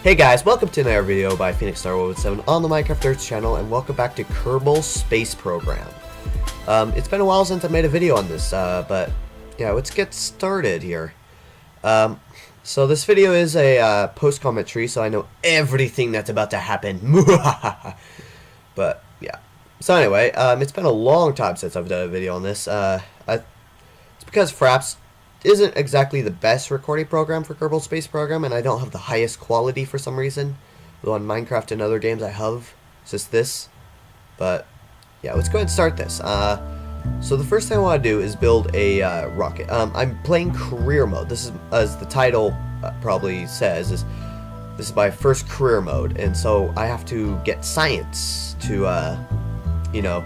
Hey guys, welcome to another video by Phoenix Star 7 on the Minecraft Earth channel, and welcome back to Kerbal Space Program. It's been a while since I made a video on this, but yeah, let's get started here. So this video is a post-commentary, so I know everything that's about to happen. But yeah. So anyway, it's been a long time since I've done a video on this. It's because Fraps isn't exactly the best recording program for Kerbal Space Program, and I don't have the highest quality for some reason. Though on Minecraft and other games I have, it's just this. But yeah, let's go ahead and start this. So the first thing I want to do is build a rocket. I'm playing career mode. This is, as the title probably says, this is my first career mode, and so I have to get science to, you know,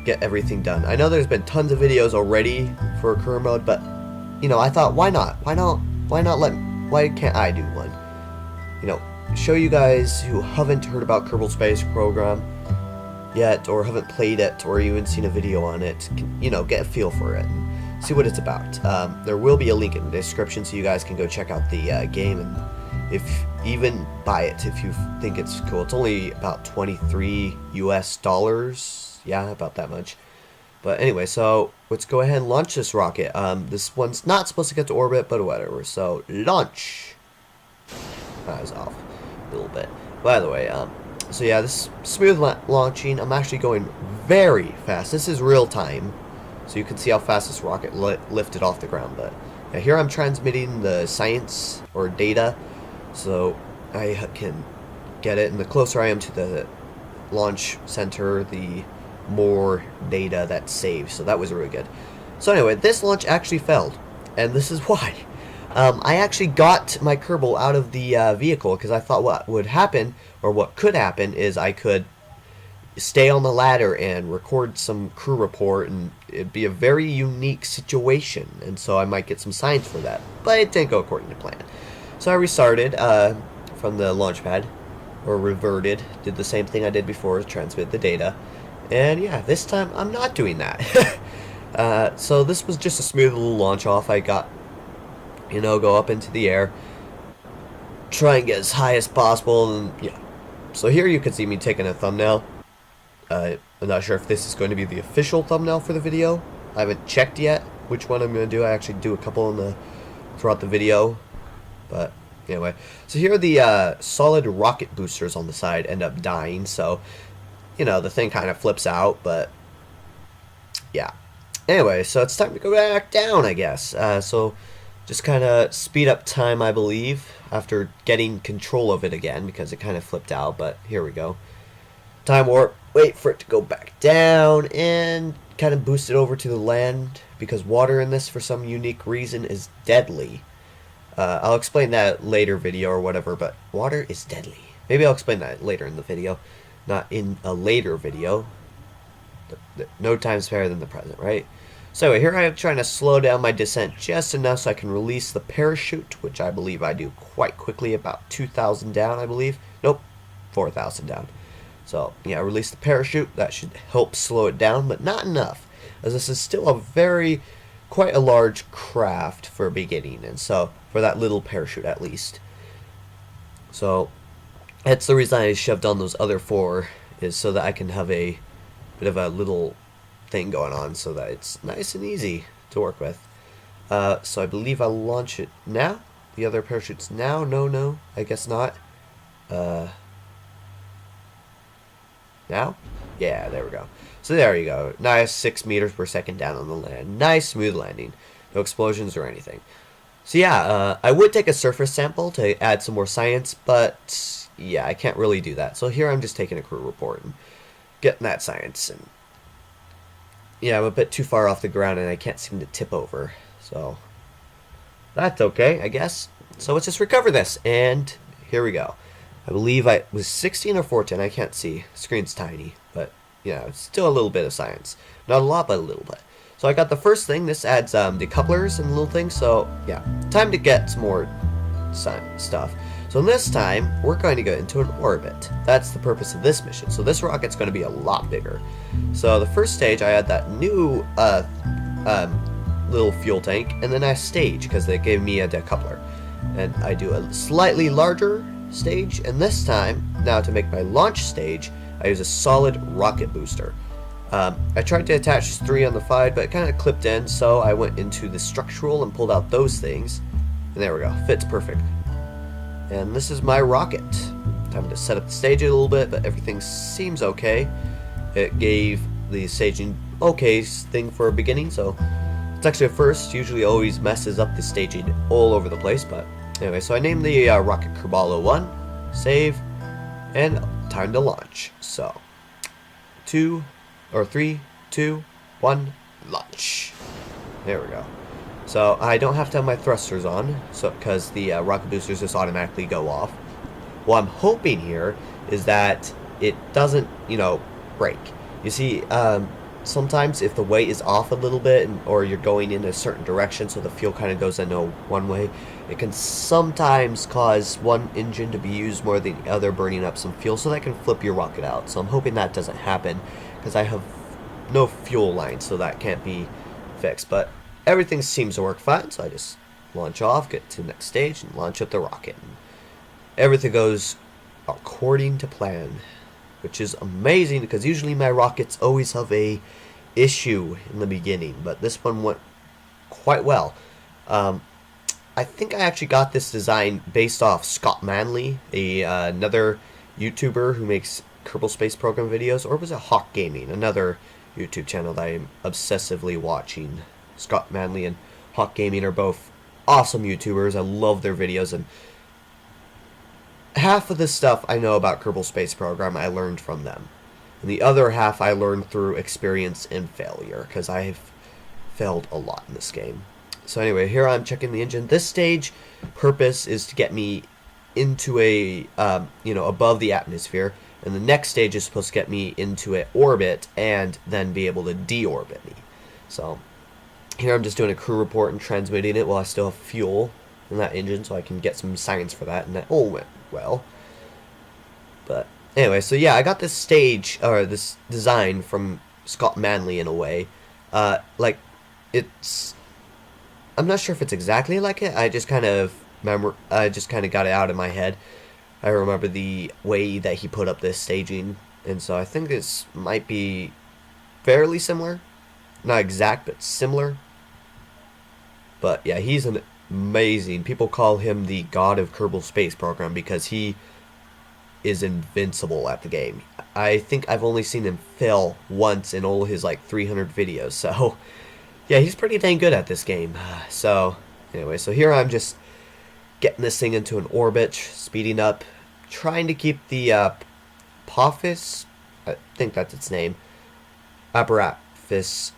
get everything done. I know there's been tons of videos already for career mode, but you know, I thought, why not? Why can't I do one? You know, show you guys who haven't heard about Kerbal Space Program yet, or haven't played it, or even seen a video on it, you know, get a feel for it and see what it's about. There will be a link in the description so you guys can go check out the game, and if even buy it if you think it's cool. It's only about $23 US. Yeah, about that much. But anyway, so let's go ahead and launch this rocket. This one's not supposed to get to orbit, but whatever. So launch. That was off a little bit. By the way, so yeah, this smooth launching. I'm actually going very fast. This is real time, so you can see how fast this rocket lifted off the ground. But yeah, here I'm transmitting the science or data, so I can get it. And the closer I am to the launch center, the more data that's saved. So that was really good. So anyway, this launch actually failed, and this is why. I actually got my Kerbal out of the vehicle because I thought what would happen, or what could happen, is I could stay on the ladder and record some crew report, and it'd be a very unique situation, and so I might get some signs for that. But it didn't go according to plan. So I restarted from the launch pad, or reverted, did the same thing I did before, transmit the data. And yeah, this time I'm not doing that. So this was just a smooth little launch off. I got, you know, go up into the air, try and get as high as possible, and yeah. So here you can see me taking a thumbnail. I'm not sure if this is going to be the official thumbnail for the video. I haven't checked yet which one I'm going to do. I actually do a couple throughout the video. But anyway, so here are the solid rocket boosters on the side end up dying, so you know, the thing kind of flips out, but yeah. Anyway, so it's time to go back down, I guess. So just kind of speed up time, I believe, after getting control of it again, because it kind of flipped out, but here we go. Time warp, wait for it to go back down, and kind of boost it over to the land, because water in this, for some unique reason, is deadly. I'll explain that later video or whatever, but water is deadly. Maybe I'll explain that later in the video. Not in a later video. No time's fairer than the present, right? So here I am trying to slow down my descent just enough so I can release the parachute, which I believe I do quite quickly, about 2,000 down, I believe. Nope, 4,000 down. So yeah, release the parachute. That should help slow it down, but not enough, as this is still quite a large craft for a beginning, and so for that little parachute at least. So that's the reason I shoved on those other four, is so that I can have a bit of a little thing going on, so that it's nice and easy to work with. So I believe I'll launch it now. The other parachutes now. No, I guess not. Now? Yeah, there we go. So there you go. Nice 6 meters per second down on the land. Nice smooth landing. No explosions or anything. So yeah, I would take a surface sample to add some more science, but yeah, I can't really do that. So here I'm just taking a crew report and getting that science. And yeah, I'm a bit too far off the ground and I can't seem to tip over. So that's okay, I guess. So let's just recover this. And here we go. I believe I was 16 or 14. I can't see. The screen's tiny. But yeah, it's still a little bit of science. Not a lot, but a little bit. So I got the first thing. This adds decouplers and little things. So yeah, time to get some more stuff. So this time, we're going to go into an orbit. That's the purpose of this mission. So this rocket's going to be a lot bigger. So the first stage, I had that new little fuel tank, and then I stage, because they gave me a decoupler. And I do a slightly larger stage, and this time, now to make my launch stage, I use a solid rocket booster. I tried to attach 3 on the side, but it kind of clipped in, so I went into the structural and pulled out those things. And there we go, fits perfect. And this is my rocket. Time to set up the stage a little bit, but everything seems okay. It gave the staging okay thing for a beginning, so it's actually a first. Usually always messes up the staging all over the place, but anyway, so I named the rocket Kerbalo 1, save, and time to launch. So 3, 2, 1, launch. There we go. So I don't have to have my thrusters on, so because the rocket boosters just automatically go off. What I'm hoping here is that it doesn't, break. You see, sometimes if the weight is off a little bit, or you're going in a certain direction, so the fuel kind of goes in one way, it can sometimes cause one engine to be used more than the other, burning up some fuel, so that can flip your rocket out. So I'm hoping that doesn't happen, because I have no fuel line, so that can't be fixed. But everything seems to work fine, so I just launch off, get to the next stage, and launch up the rocket. And everything goes according to plan, which is amazing, because usually my rockets always have a issue in the beginning, but this one went quite well. I think I actually got this design based off Scott Manley, another YouTuber who makes Kerbal Space Program videos, or was it Hawk Gaming, another YouTube channel that I'm obsessively watching. Scott Manley and Hawk Gaming are both awesome YouTubers. I love their videos, and half of the stuff I know about Kerbal Space Program I learned from them, and the other half I learned through experience and failure, because I've failed a lot in this game. So anyway, here I'm checking the engine. This stage purpose is to get me into a above the atmosphere, and the next stage is supposed to get me into an orbit and then be able to deorbit me. So here I'm just doing a crew report and transmitting it while I still have fuel in that engine, so I can get some science for that, and that all went well. But anyway, so yeah, I got this stage, or this design, from Scott Manley in a way. I'm not sure if it's exactly like it. I just kind of got it out of my head. I remember the way that he put up this staging, and so I think this might be fairly similar. Not exact, but similar. But yeah, he's an amazing. People call him the god of Kerbal Space Program because he is invincible at the game. I think I've only seen him fail once in all his 300 videos. So yeah, he's pretty dang good at this game. So anyway, so here I'm just getting this thing into an orbit, speeding up, trying to keep the Apophis, I think that's its name, apparatus,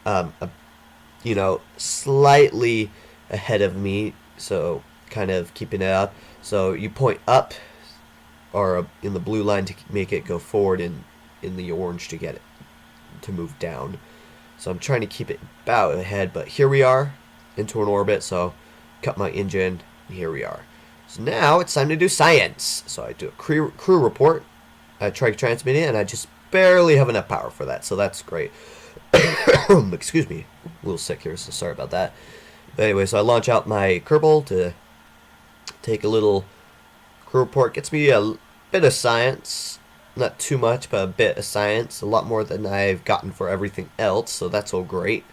slightly ahead of me, so kind of keeping it up. So you point up, or in the blue line to make it go forward, and in the orange to get it to move down. So I'm trying to keep it about ahead, but here we are into an orbit, so cut my engine, and here we are. So now it's time to do science. So I do a crew report, I try transmitting it, and I just barely have enough power for that, so that's great. Excuse me, a little sick here, so sorry about that. But anyway, so I launch out my Kerbal to take a little crew report. Gets me a bit of science. Not too much, but a bit of science. A lot more than I've gotten for everything else, so that's all great.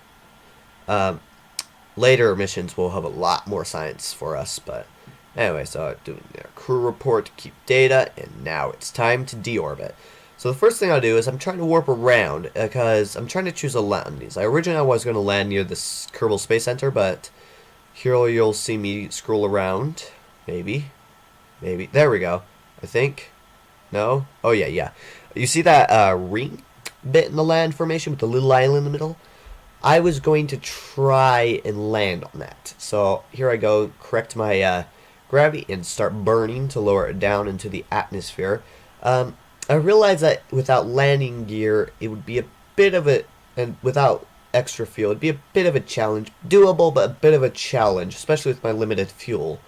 Later missions will have a lot more science for us, but anyway, so I'm doing a crew report to keep data, and now it's time to deorbit. So the first thing I'll do is I'm trying to warp around, because I'm trying to choose a landing. Originally I was going to land near this Kerbal Space Center, but here you'll see me scroll around. Maybe. There we go. I think. No? Oh, yeah. You see that ring bit in the land formation with the little island in the middle? I was going to try and land on that. So here I go, correct my gravity, and start burning to lower it down into the atmosphere. I realized that without landing gear, it would be a bit of a, and without extra fuel, it'd be a bit of a challenge. Doable, but a bit of a challenge, especially with my limited fuel.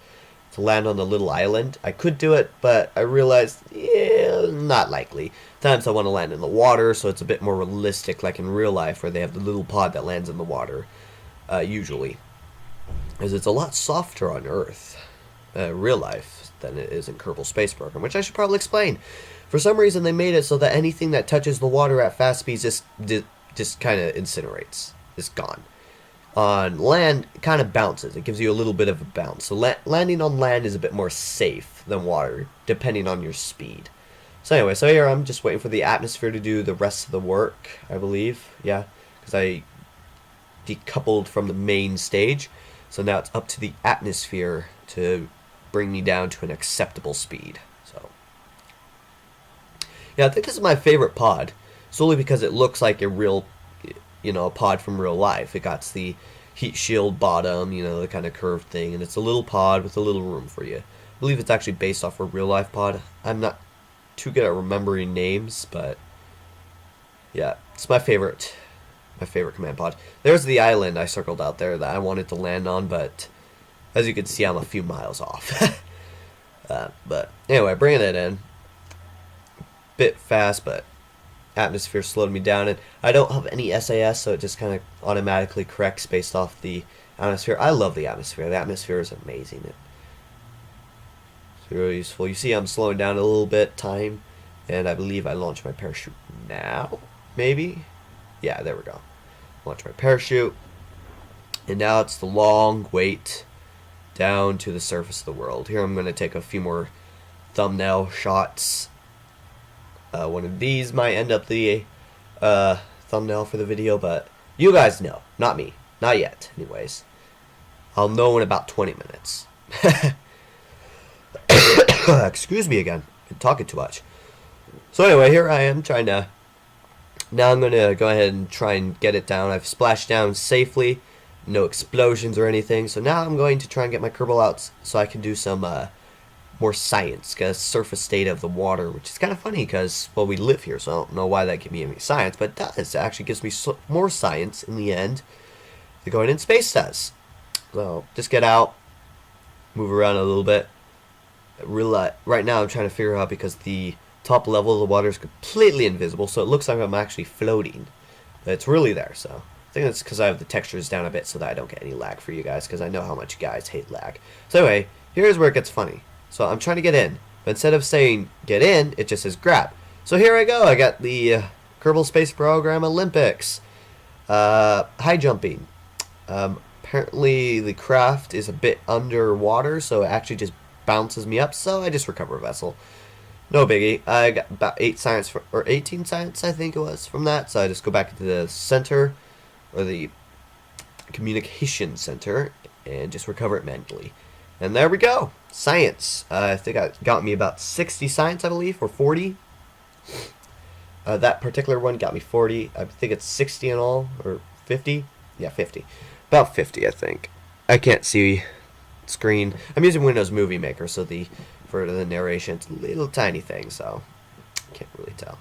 To land on the little island. I could do it, but I realized, yeah, not likely. Times I want to land in the water, so it's a bit more realistic, like in real life, where they have the little pod that lands in the water, usually. As it's a lot softer on Earth, real life. than it is in Kerbal Space Program, which I should probably explain. For some reason, they made it so that anything that touches the water at fast speeds just kind of incinerates. It's gone. On land, it kind of bounces. It gives you a little bit of a bounce. So landing on land is a bit more safe than water, depending on your speed. So anyway, so here I'm just waiting for the atmosphere to do the rest of the work, I believe. Yeah, because I decoupled from the main stage. So now it's up to the atmosphere to bring me down to an acceptable speed. So yeah, I think this is my favorite pod, solely because it looks like a real, a pod from real life. It got the heat shield bottom, the kind of curved thing, and it's a little pod with a little room for you. I believe it's actually based off a real life pod. I'm not too good at remembering names, but yeah, it's my favorite command pod. There's the island I circled out there that I wanted to land on, but as you can see, I'm a few miles off. But anyway, bringing it in. Bit fast, but atmosphere slowed me down, and I don't have any SAS, so it just kind of automatically corrects based off the atmosphere. I love the atmosphere. The atmosphere is amazing. It's really useful. You see I'm slowing down a little bit, time, and I believe I launched my parachute now, maybe? Yeah, there we go. Launch my parachute, and now it's the long wait down to the surface of the world. Here I'm going to take a few more thumbnail shots. One of these might end up the thumbnail for the video, but you guys know, not me, not yet. Anyways, I'll know in about 20 minutes. Excuse me again, been talking too much. So anyway, here I am trying to. Now I'm going to go ahead and try and get it down. I've splashed down safely, no explosions or anything. So now I'm going to try and get my Kerbal out so I can do some more science, get a surface state of the water, which is kind of funny because, well, we live here, so I don't know why that gives me any science, but it does. It actually gives me more science in the end than going in space does. So just get out, move around a little bit. Right now I'm trying to figure out, because the top level of the water is completely invisible, so it looks like I'm actually floating, but it's really there. So I think that's because I have the textures down a bit so that I don't get any lag for you guys, because I know how much you guys hate lag. So anyway, here's where it gets funny. So I'm trying to get in, but instead of saying get in, it just says grab. So here I go. I got the Kerbal Space Program Olympics. High jumping. Apparently the craft is a bit underwater, so it actually just bounces me up, so I just recover a vessel. No biggie. I got about 18 science, I think it was, from that. So I just go back to the center, or the communication center, and just recover it manually. And there we go. Science. I think I got me about 60 science, I believe, or 40. That particular one got me 40. I think it's 60 in all, or 50. Yeah, 50. About 50, I think. I can't see screen. I'm using Windows Movie Maker, so for the narration, it's a little tiny thing, so can't really tell.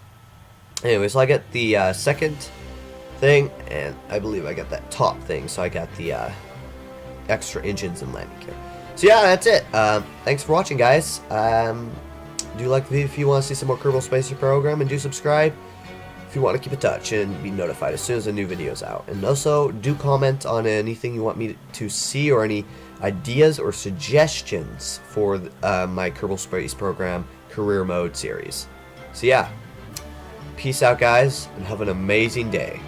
Anyway, so I get the second thing, and I believe I got that top thing, so I got the extra engines and landing gear. So yeah, that's it. Thanks for watching, guys. Do like the video if you want to see some more Kerbal Space Program, and do subscribe if you want to keep in touch and be notified as soon as a new video is out. And also, do comment on anything you want me to see, or any ideas or suggestions for my Kerbal Space Program Career Mode series. So yeah, peace out, guys, and have an amazing day.